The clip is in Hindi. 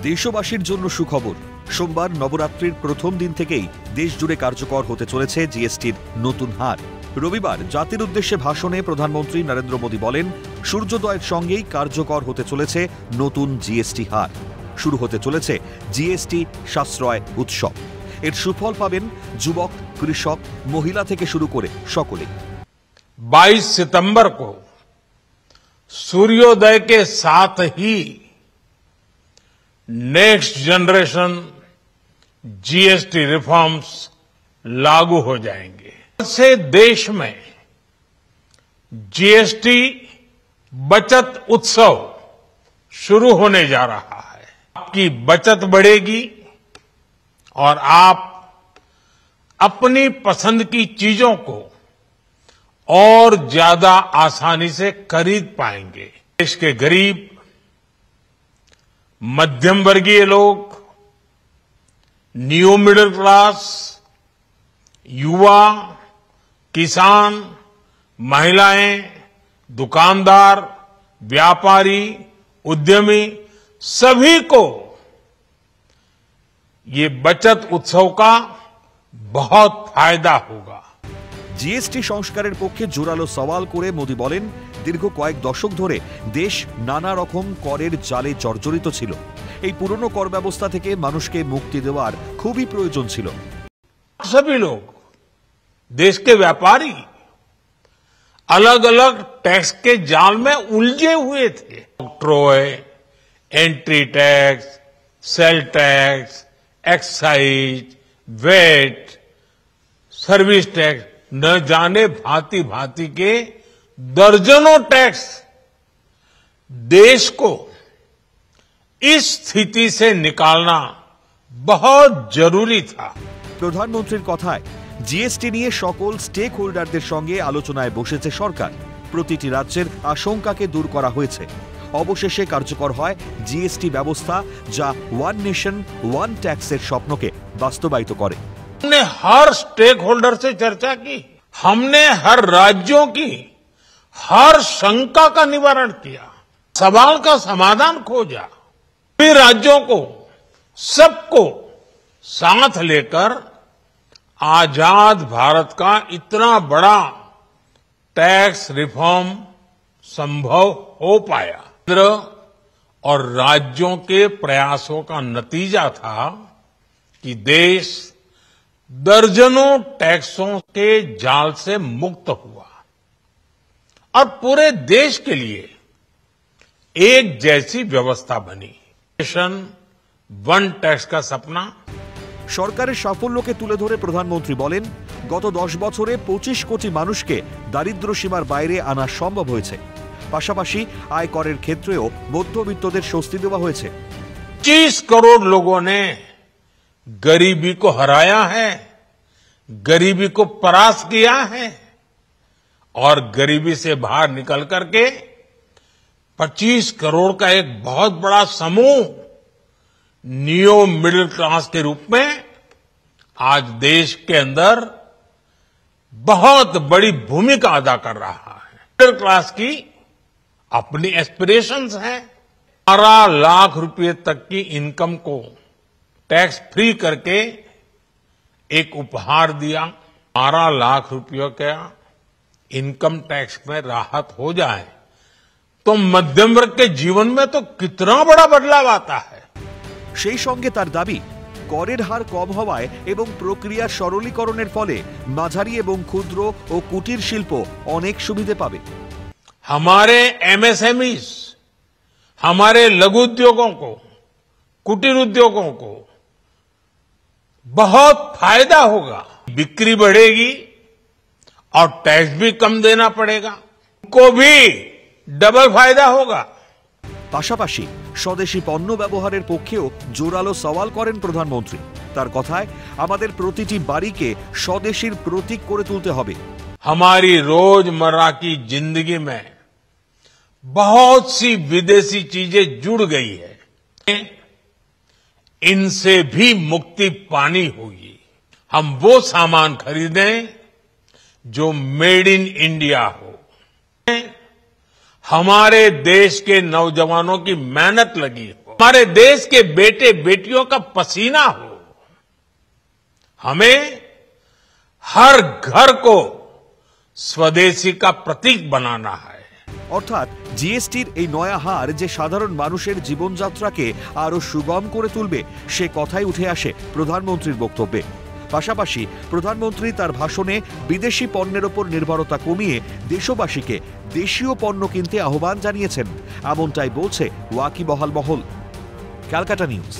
দেশবাসীর জন্য সুখবর। সোমবার নবরাত্রির প্রথম দিন থেকেই দেশ জুড়ে কার্যকর হতে চলেছে জিএসটির নতুন হার। রবিবার জাতির উদ্দেশ্যে ভাষণে প্রধানমন্ত্রী নরেন্দ্র মোদী বলেন, সূর্যোদয়ের সঙ্গেই কার্যকর হতে চলেছে নতুন জিএসটি হার। শুরু হতে চলেছে জিএসটি সাশ্রয় উৎসব। এর সুফল পাবেন যুবক, কৃষক, মহিলা থেকে শুরু করে সকলে। 22 सितंबर को सूर्योदय के साथ ही नेक्स्ट जनरेशन जीएसटी रिफॉर्म्स लागू हो जाएंगे। से देश में जीएसटी बचत उत्सव शुरू होने जा रहा है। आपकी बचत बढ़ेगी और आप अपनी पसंद की चीजों को और ज्यादा आसानी से खरीद पाएंगे। देश के गरीब, मध्यम वर्गीय लोग, न्यू मिडिल क्लास, युवा, किसान, महिलाएं, दुकानदार, व्यापारी, उद्यमी, सभी को ये बचत उत्सव का बहुत फायदा होगा। জিএসটি সংস্কারের পক্ষে জোরালো সওয়াল করে মোদী বলেন, দীর্ঘ কয়েক দশক ধরে দেশ নানা রকম করের জালে জর্জরিত ছিল। এই পুরনো কর ব্যবস্থা থেকে মানুষকে মুক্তি দেওয়ার খুবই প্রয়োজন ছিল। सभी लोग, देश के व्यापारी अलग अलग टैक्स के जाल में उलझे हुए थे। Octroi, entry tax, sale tax, excise, VAT, service tax, न जाने भांति भांति के दर्जनों टैक्स देश को इस स्थिति से निकालना बहुत जरूरी था। প্রধানমন্ত্রীর কথায় জিএসটি নিয়ে সকল স্টেক হোল্ডারদের সঙ্গে আলোচনায় বসেছে সরকার। প্রতিটি রাজ্যের আশঙ্কাকে দূর করা হয়েছে। অবশেষে কার্যকর হয় জিএসটি ব্যবস্থা, যা ওয়ান নেশন ওয়ান ট্যাক্সের স্বপ্নকে বাস্তবায়িত করে। हमने हर स्टेक होल्डर से चर्चा की, हमने हर राज्यों की हर शंका का निवारण किया, सवाल का समाधान खोजा। सभी राज्यों को, सबको साथ लेकर आजाद भारत का इतना बड़ा टैक्स रिफॉर्म संभव हो पाया। केंद्र और राज्यों के प्रयासों का नतीजा था कि देश दर्जनों टैक्सों के जाल से मुक्त हुआ और पूरे देश के लिए एक जैसी व्यवस्था बनी। नेशन वन टैक्स का सपना। সরকারের সাফল্যকে তুলে ধরে প্রধানমন্ত্রী বলেন, গত 10 বছরে 25 কোটি মানুষকে দারিদ্র্য সীমার বাইরে আনা সম্ভব হয়েছে। পাশাপাশি আয়করের ক্ষেত্রেও মধ্যবিত্তদের স্বস্তি দেওয়া হয়েছে। 25 करोड़ लोगों ने गरीबी को हराया है, गरीबी को परास्त किया है और गरीबी से बाहर निकल करके 25 करोड़ का एक बहुत बड़ा समूह न्यू मिडिल क्लास के रूप में आज देश के अंदर बहुत बड़ी भूमिका अदा कर रहा है। मिडिल क्लास की अपनी एस्पिरेशंस हैं। 12 लाख रुपए तक की इनकम को टैक्स फ्री करके एक उपहार दिया। 12 लाख रुपयों का इनकम टैक्स में राहत हो जाए तो मध्यम वर्ग के जीवन में तो कितना बड़ा बदलाव आता है। সেই সঙ্গে তার দাবি, করের হার কম হওয়ায় এবং প্রক্রিয়া সরলীকরণের ফলে মাঝারি এবং ক্ষুদ্র ও কুটির শিল্প অনেক সুবিধে পাবে। हमारे एमएसएमईज, हमारे लघु उद्योगों को, कुटीर उद्योगों को बहुत फायदा होगा। बिक्री बढ़ेगी और टैक्स भी कम देना पड़ेगा, उनको भी डबल फायदा होगा। পাশাপাশি স্বদেশি পণ্য ব্যবহারের পক্ষেও জোরালো সওয়াল করেন প্রধানমন্ত্রী। তার কথায়, আমাদের প্রতিটি বাড়িকে স্বদেশীর প্রতীক করে তুলতে হবে। हमारी रोजमर्रा की जिंदगी में बहुत सी विदेशी चीजें जुड़ गई है, इनसे भी मुक्ति पानी होगी। हम वो सामान खरीदें जो मेड इन इंडिया हो। हमारे देश के नौजवानों की मेहनत लगी हो। हमारे देश के बेटे बेटियों का पसीना हो। हमें हर घर को स्वदेशी का प्रतीक बनाना है। অর্থাৎ জিএসটির এই নয়া হার যে সাধারণ মানুষের জীবনযাত্রাকে আরো সুগম করে তুলবে সে কথাই উঠে আসে প্রধানমন্ত্রীর বক্তব্যে। পাশাপাশি প্রধানমন্ত্রী তার ভাষণে বিদেশি পণ্যের ওপর নির্ভরতা কমিয়ে দেশবাসীকে দেশীয় পণ্য কিনতে আহ্বান জানিয়েছেন, এমনটাই বলছে ওয়াকিবহাল মহল। ক্যালকাটা নিউজ।